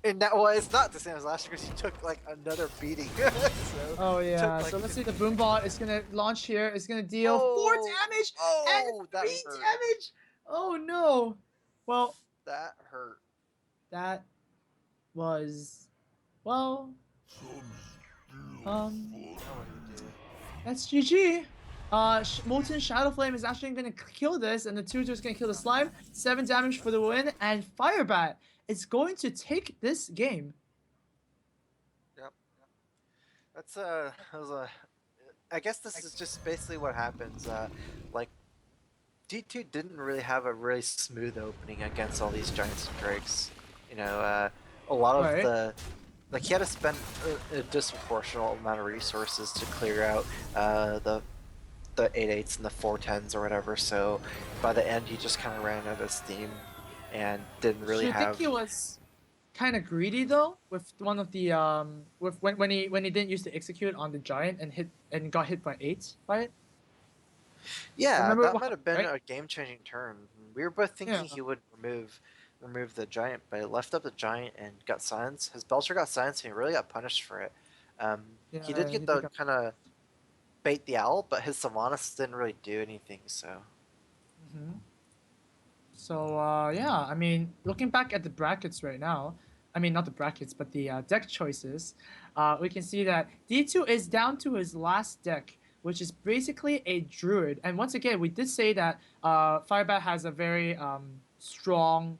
and now well, it's not the same as last turn because you took like another beating. So Oh you took yeah. like So let's see the Boombot is gonna launch here. It's gonna deal 4 oh damage and oh that 3 hurt. damage. Oh no. Well, That hurt. that was well, um Now what do you do? that's GG. Molten Shadow Flame is actually gonna kill this, and the 2-2 is gonna kill the slime. 7 damage for the win, and Firebat is going to take this game. Yep. That's that was a. I guess this is just basically what happens. Like D2 didn't really have a really smooth opening against all these giants and drakes. You know, a lot of Right. the like he had to spend a disproportionate amount of resources to clear out the 8/8s and the 4/10s or whatever. So by the end, he just kind of ran out of steam and didn't Do really you think have. he was kind of greedy though with one of the with when he didn't use the execute on the giant and got hit by 8 by it? Yeah, Remember that what might have happened, been right? a game-changing turn. We were both Yeah. thinking he would remove the giant, but he left up the giant and got silence. His Belcher got silence, and he really got punished for it. He did Yeah, get he did the got. kind of bait the owl, but his Sylvanas didn't really do anything. So Mhm. So yeah, I mean, looking back at the brackets right now, I mean not the brackets, but the deck choices, we can see that D2 is down to his last deck, which is basically a Druid. And once again, we did say that Firebat has a very strong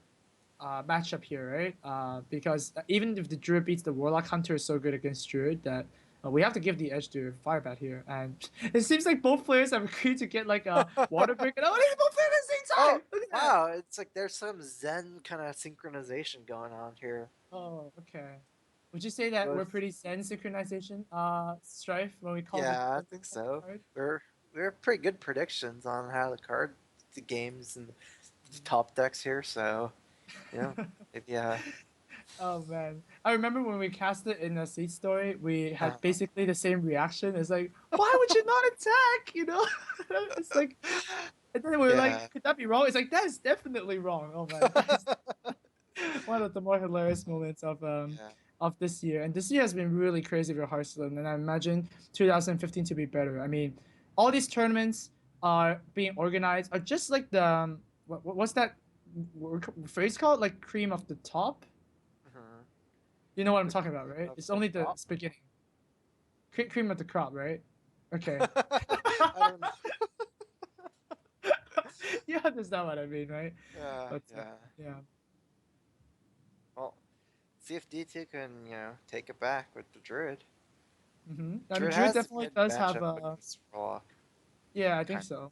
matchup here, right? Because even if the Druid beats the Warlock, Hunter is so good against Druid that we have to give the edge to Firebat here. And it seems like both players have agreed to get like a Water Break. And oh, they both play at the same oh time! Look at that! wow, it's like there's some Zen kind of synchronization going on here. Oh, okay. Would you say that we're Both, pretty Zen synchronization, Strife, when we call the yeah, I think so. card? We're pretty good predictions on how the games and the top decks here. So yeah, yeah. Oh man, I remember when we cast it in a Seed Story, we had Uh, basically the same reaction. It's like, why would you not attack? You know, it's like, and then we're like, yeah. could that be wrong? It's like that is definitely wrong. Oh man, that is one of the more hilarious moments Yeah. of this year. And this year has been really crazy for Hearthstone, and I imagine 2015 to be better. I mean, all these tournaments are being organized are just like the what's that phrase called? Like cream of the top. Mhm. You know what I'm The talking about, right? of It's the only the crop? beginning. Cream of the crop, right? Okay. I don't know. You understand what I mean, right? Yeah, But yeah. yeah. Well, see if D2 can, take it back with the Druid. I mean, Druid Drew has a definitely good does have matchup a. against Warlock. Yeah, I think Kind so.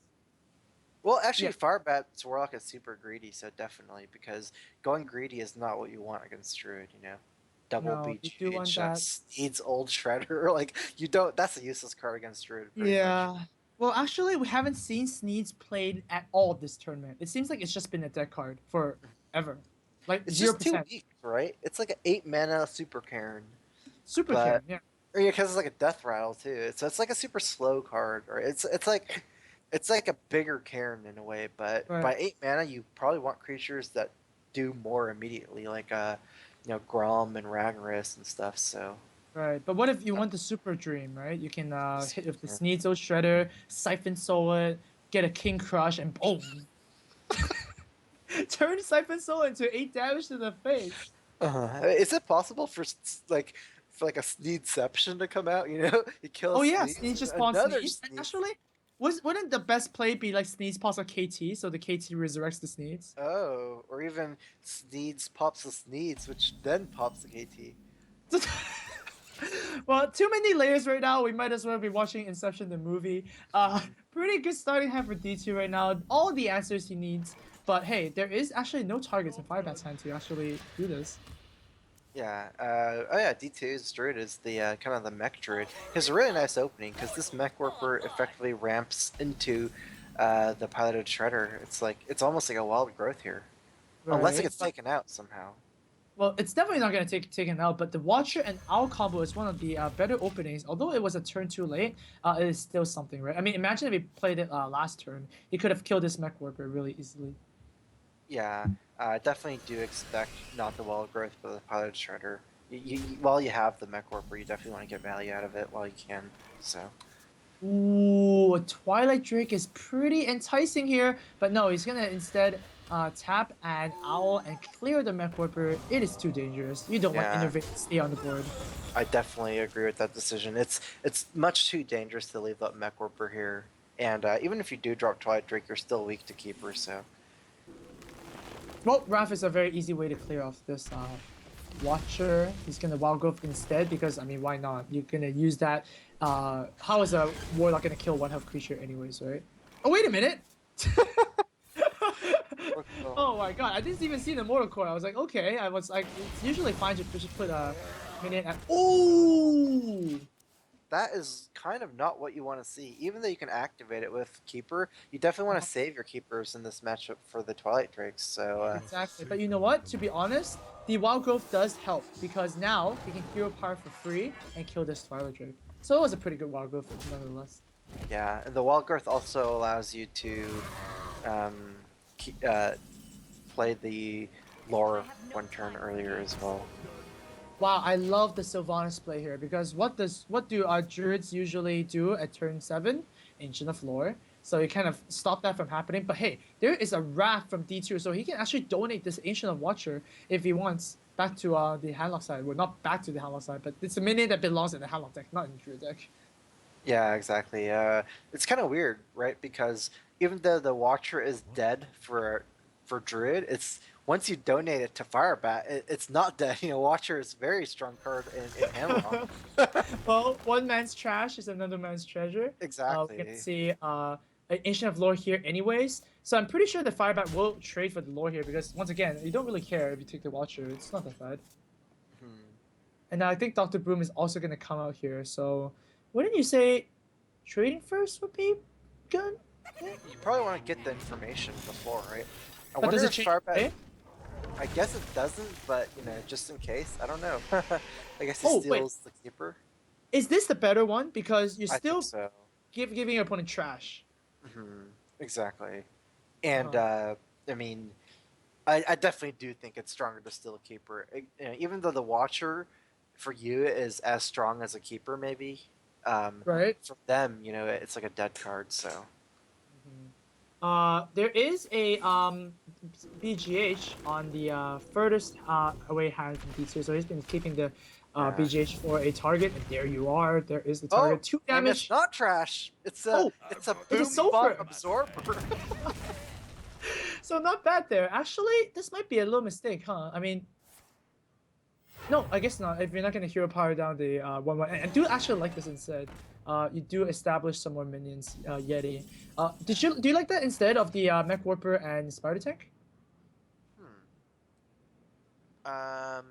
Well, Yeah. actually, Firebat's Warlock is super greedy, so definitely, because going greedy is not what you want against Druid. Double No, you do want BGH, that. Needs Old Shredder, like, you don't, that's a useless card against Druid, pretty much. Yeah. Well, actually, we haven't seen Sneeds played at all this tournament. It seems like it's just been a deck card forever. Like It's zero just too percent. weak, right? It's like an 8 mana Super Cairn, Super but Karen, yeah. or yeah, because it's like a death rattle too. It's like a super slow card, right? It's like It's like a bigger cairn in a way, but Right. by 8 mana, you probably want creatures that do more immediately, like Grom and Ragnaros and stuff. So, Right, but what if you want the super dream, right? You can just- hit with the yeah. Sneasel Shredder, Siphon Soul it, get a King Crush, and boom! Turn Siphon Soul into 8 damage to the face. Is it possible for like a Sneedception to come out? You kill a Oh yeah, Sneeze Sneeze and just spawned another Sneeze. And Sneeze. actually, wouldn't the best play be like Sneeze pops a KT, so the KT resurrects the Sneeze? Oh, or even Sneeds pops a Sneeds, which then pops the KT. Well, too many layers right now. We might as well be watching Inception the movie. Pretty good starting hand for D2 right now. All the answers he needs. But hey, there is actually no targets in Firebat's hand to actually do this. Yeah. Oh yeah. D2's Druid is the kind of the mech Druid. He has a really nice opening because this mech warper effectively ramps into the piloted shredder. It's almost like a wild growth here, unless it Right. gets taken out somehow. Well, it's definitely not going to take taken out, but the Watcher and Owl combo is one of the better openings. Although it was a turn too late, it is still something, right? I mean, imagine if he played it last turn. He could have killed this mech warper really easily. Yeah. I definitely do expect not the wild growth, but the piloted shredder. While you have the mech warper, you definitely want to get value out of it while you can. So. Ooh, Twilight Drake is pretty enticing here, but no, he's gonna instead tap an owl and clear the mech warper. It is too dangerous. You don't want Yeah. Innervate to stay on the board. I definitely agree with that decision. It's much too dangerous to leave that mech warper here, and even if you do drop Twilight Drake, you're still weak to Keeper. So Well, Wrath is a very easy way to clear off this Watcher. He's gonna Wild Growth instead because, I mean, why not? You're gonna use that. How is a Warlock gonna kill one health creature anyways, right? Oh, wait a minute! Oh my god, I didn't even see the Mortal Core. I was like, okay. I was like, it's usually fine to just put a minion at. Oh! that is kind of not what you want to see. Even though you can activate it with Keeper, you definitely want to save your Keepers in this matchup for the Twilight Drakes. So Exactly. But you know what? To be honest, the Wild Growth does help because now he can hero power for free and kill this Twilight Drake. So it was a pretty good Wild Growth nonetheless. yeah, and the Wild Growth also allows you to um, play the lore one turn earlier as well. Wow, I love the Sylvanas play here because what do our druids usually do at turn 7? Ancient of Lore. So you kind of stop that from happening. But hey, there is a Wrath from D2, so he can actually donate this Ancient of Watcher if he wants back to the Handlock side. Well, not back to the Handlock side, but it's a minion that belongs in the Handlock deck, not in the Druid deck. Yeah, exactly. It's kind of weird, right? Because even though the Watcher is dead for Druid, it's once you donate it to Firebat, it's not dead. Watcher is a very strong card in Handlock. Well, one man's trash is another man's treasure. We can Exactly. see an Ancient of Lore here anyways. So I'm pretty sure the Firebat will trade for the Lore here because once again, you don't really care if you take the Watcher. It's not that bad. Hmm. And I think Dr. Boom is also going to come out here. So wouldn't you say trading first would be good? Yeah. You probably want to get the information before, right? I But does wonder it if change Firebat. play? I guess it doesn't, but just in case, I don't know. I guess he Oh, wait. steals the Keeper. Is this the better one? Because you're I think still so. giving your opponent trash. Hmm. Exactly. And Uh, I mean, I definitely do think it's stronger to steal a keeper. Even though the Watcher for you is as strong as a keeper, maybe. right? For them, it's like a dead card. So Mhm. There is a BGH on the furthest away hand from D2, so he's been keeping the yeah. BGH for a target, and there you are. There is the Oh, target. 2 and it's damage. not trash. Oh, It's a it's a boom bot sulfur. absorber. So not bad there. Actually, this might be a little mistake, huh? I mean, no, I guess not. If you're not gonna hero power down the 1/1, and I do actually like this instead. You do establish some more minions, Yeti. Do you like that instead of the Mech Warper and Spider Tank? Hmm. Um.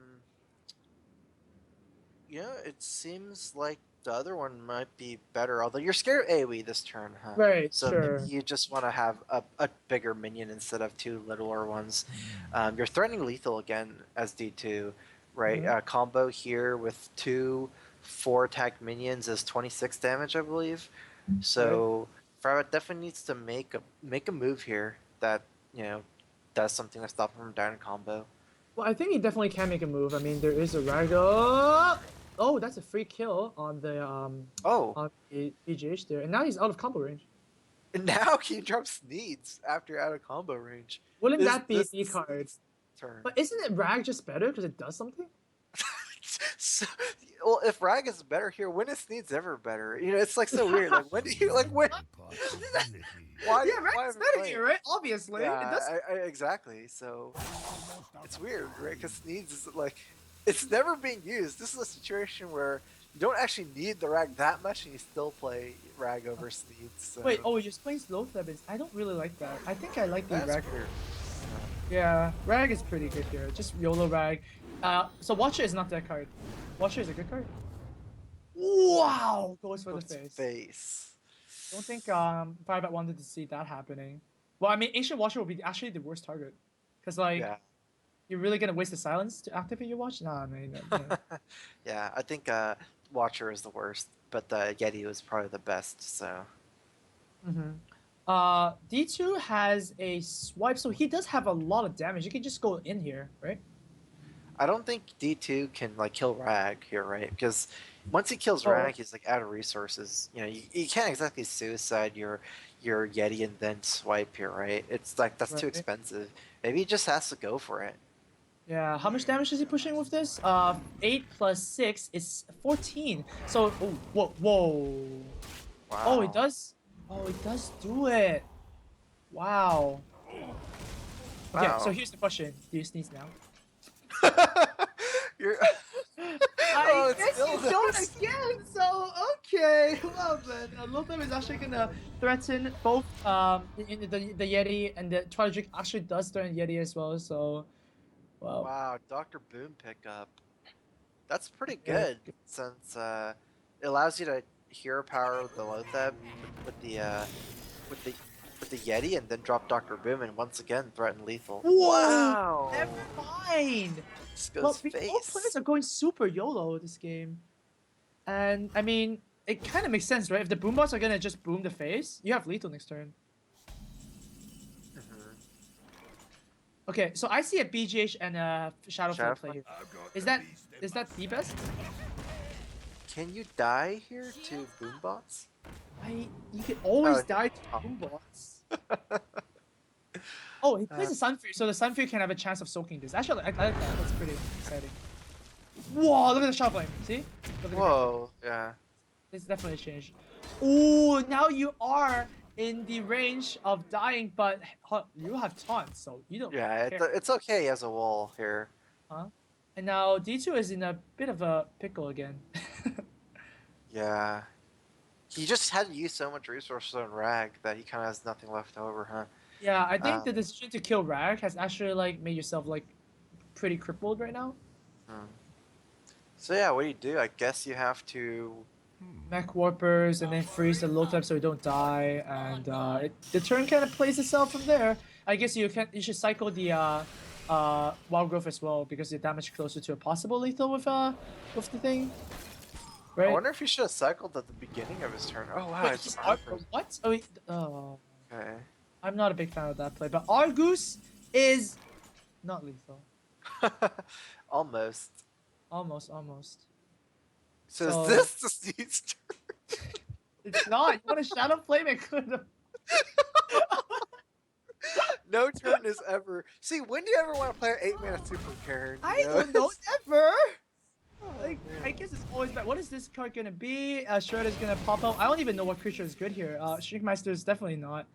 It seems like the other one might be better. Although you're scared of AoE this turn, huh? Right, So maybe sure. you just want to have a bigger minion instead of two littler ones. You're threatening lethal again as D2, right? Mhm. Combo here with two 4 attack minions is 26 damage, I believe. Right. So Firebat definitely needs to make a move here that does something to stop him from dying in combo. Well, I think he definitely can make a move. I mean, there is a Ragdoll. Oh, that's a free kill Oh, on the BGH there, and now he's out of combo range. and now he drops needs after out of combo range. Wouldn't Is that be a this B card? turn? But isn't it Rag just better because it does something? So, well, if Rag is better here, when is Needs ever better? It's like so weird. Like when do you like when? Why? Yeah, Rag Why is am I better playing? here, right? Obviously, it Yeah, does. exactly. So it's weird, right? Because Needs is like it's never being used. This is a situation where you don't actually need the Rag that much, and you still play Rag over Needs. So Wait, oh, you're playing slow Febbins. I don't really like that. I think I like the that's Rag. weird. Yeah, Rag is pretty good here. Just YOLO Rag. So Watcher is not that card. Watcher is a good card. Wow, goes for the What's face. face? Don't think Firebat wanted to see that happening. Well, I mean, Ancient Watcher would be actually the worst target, because like Yeah. you're really gonna waste the silence to activate your watch. Nah, man. No. Yeah, I think Watcher is the worst, but the Yeti was probably the best. So Mm-hmm. D2 has a swipe, so he does have a lot of damage. You can just go in here, right? I don't think D2 can like kill Rag here, right? Because once he kills Oh. Rag, he's like out of resources. You can't exactly suicide your Yeti and then swipe here, right? It's like that's too Right. expensive. Maybe he just has to go for it. Yeah, how much damage is he pushing with this? 8 plus 6 is 14. So, oh, whoa, whoa. Wow. Oh, it does. Oh, it does do it. Wow. Okay, Wow. so here's the question. Do you sneeze now? You're. I it guess still you don't does. again, so okay. Well then, Lothar is actually gonna threaten both the Yeti, and the Tragic actually does threaten Yeti as well, so well. Wow, Dr. Boom pickup. That's pretty Yeah. good since it allows you to hero power the Lotheb with the with the with the Yeti and then drop Dr. Boom and once again threaten lethal. Whoa! Wow! Never mind. This Well, goes both players face. are going super YOLO this game. And, I mean, it kind of makes sense, right? If the boombots are gonna just boom the face, you have lethal next turn. Mhm. Okay, so I see a BGH and a Shadow Flame play Shadowflame. here. Is that the best? Can you die here to boombots? You can always Oh, die to oh. boombots. Oh, he plays the Sunfury, so the Sunfury can have a chance of soaking this. Actually, I like that. That's pretty exciting. Whoa, look at the Shadow Flame. See? Look at Whoa, yeah. It's definitely changed. Oh, now you are in the range of dying, but you have taunt, so you don't Yeah, care. it's okay as a wall here. Huh? And now D2 is in a bit of a pickle again. Yeah. He just had to use so much resources on Rag that he kind of has nothing left over, huh? Yeah, I think the Um, decision to kill Rag has actually like made yourself like pretty crippled right now. hmm. So yeah, what do? I guess you have to. Mech warpers and then freeze the low type so you don't die, and the turn kind of plays itself from there. I guess you should cycle the wild growth as well because you're damage closer to a possible lethal with the thing, I right? wonder if he should have cycled at the beginning of his turn. Oh wow, Wait, it's he's Argus. what? Oh, oh, Okay. I'm not a big fan of that play, but Argus is not lethal. Almost. Almost, almost. So, So- is this the Steed's turn? It's not. You want a Shadow Flame? It could have. No turn is ever. See, when do you ever want to play an 8-mana super Karen? You I know? don't know. Never. Like, I guess it's always bad. What is this card gonna be? Shredder's gonna pop out. I don't even know what creature is good here. Shrinkmeister is definitely not.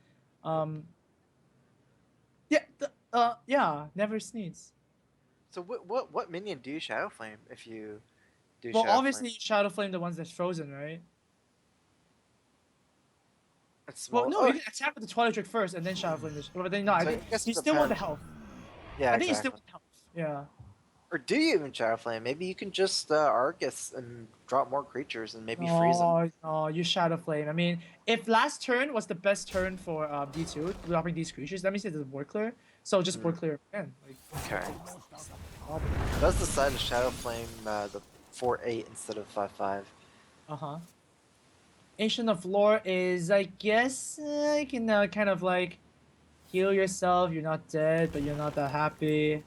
Yeah, never sneeze. So what minion do you Shadow Flame if you do Well, Shadow obviously Flame? Shadow Flame the ones that's frozen, right? It's Well, small. no, Oh, you can attack with the Twilight Drake first and then Shadow Flame. But then no, I So I think guess you it still want the depends. health. yeah, I think you exactly. still want the health. Yeah. Or do you even Shadow Flame? Maybe you can just Argus and drop more creatures and maybe freeze them. No, you Shadow Flame. I mean, if last turn was the best turn for D2, dropping these creatures, that means it doesn't board clear. So just board clear again. Like, Okay. problem. Does decide to Shadow Flame the 4/8 instead of 5/5. Uh-huh. Ancient of Lore is, I guess, you can kind of like heal yourself. You're not dead, but you're not that happy.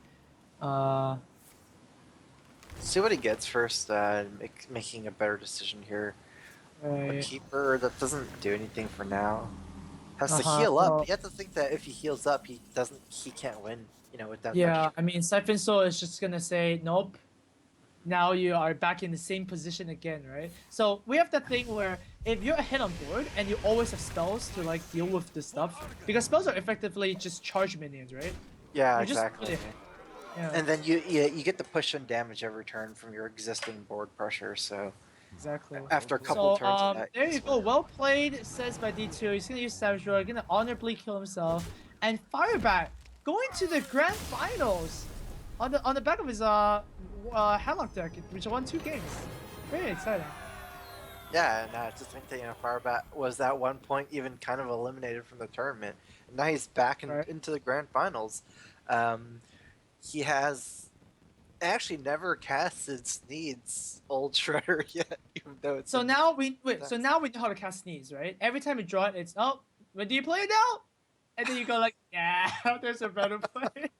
Uh, See what he gets first, making a better decision here. A right. keeper that doesn't do anything for now. Has to Uh-huh. heal up. Well, You have to think that if he heals up, he can't win. You know, with that yeah. extra. I mean, Siphon Soul is just gonna say nope. Now you are back in the same position again, right? So we have that thing where if you're ahead on board and you always have spells to like deal with this stuff, because spells are effectively just charge minions, right? Yeah, You're just exactly. really, yeah, And then you get the push and damage every turn from your existing board pressure. So exactly. after a couple So turns of that, there you you just go. win. Well played, says by D2. He's gonna use Savage Roar, gonna honorably kill himself, and Firebat going to the grand finals on the back of his Handlock deck, which won 2 games. Very exciting. Yeah, and to think that Firebat was at one point even kind of eliminated from the tournament, and now he's back Right. into the grand finals. Um, he has actually never casted Sneed's old Shredder yet, even though it's So in now we wait. So decks. now we know how to cast Sneeze, right? Every time you draw it, it's oh, when do you play it now? And then you go like, yeah, there's a better play.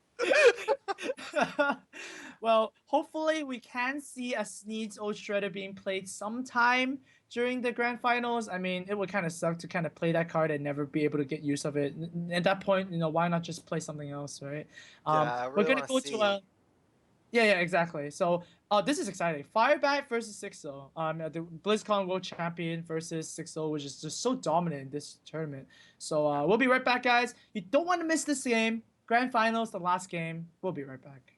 Well, hopefully we can see a Sneed's old Shredder being played sometime during the grand finals. I mean, it would kind of suck to kind of play that card and never be able to get use of it. At that point, why not just play something else, right? Yeah, I We're really gonna want to go to see. yeah, exactly. So, this is exciting. Firebat versus Sixo. The BlizzCon World Champion versus Sixo, which is just so dominant in this tournament. So, we'll be right back, guys. You don't want to miss this game. Grand Finals, the last game. We'll be right back.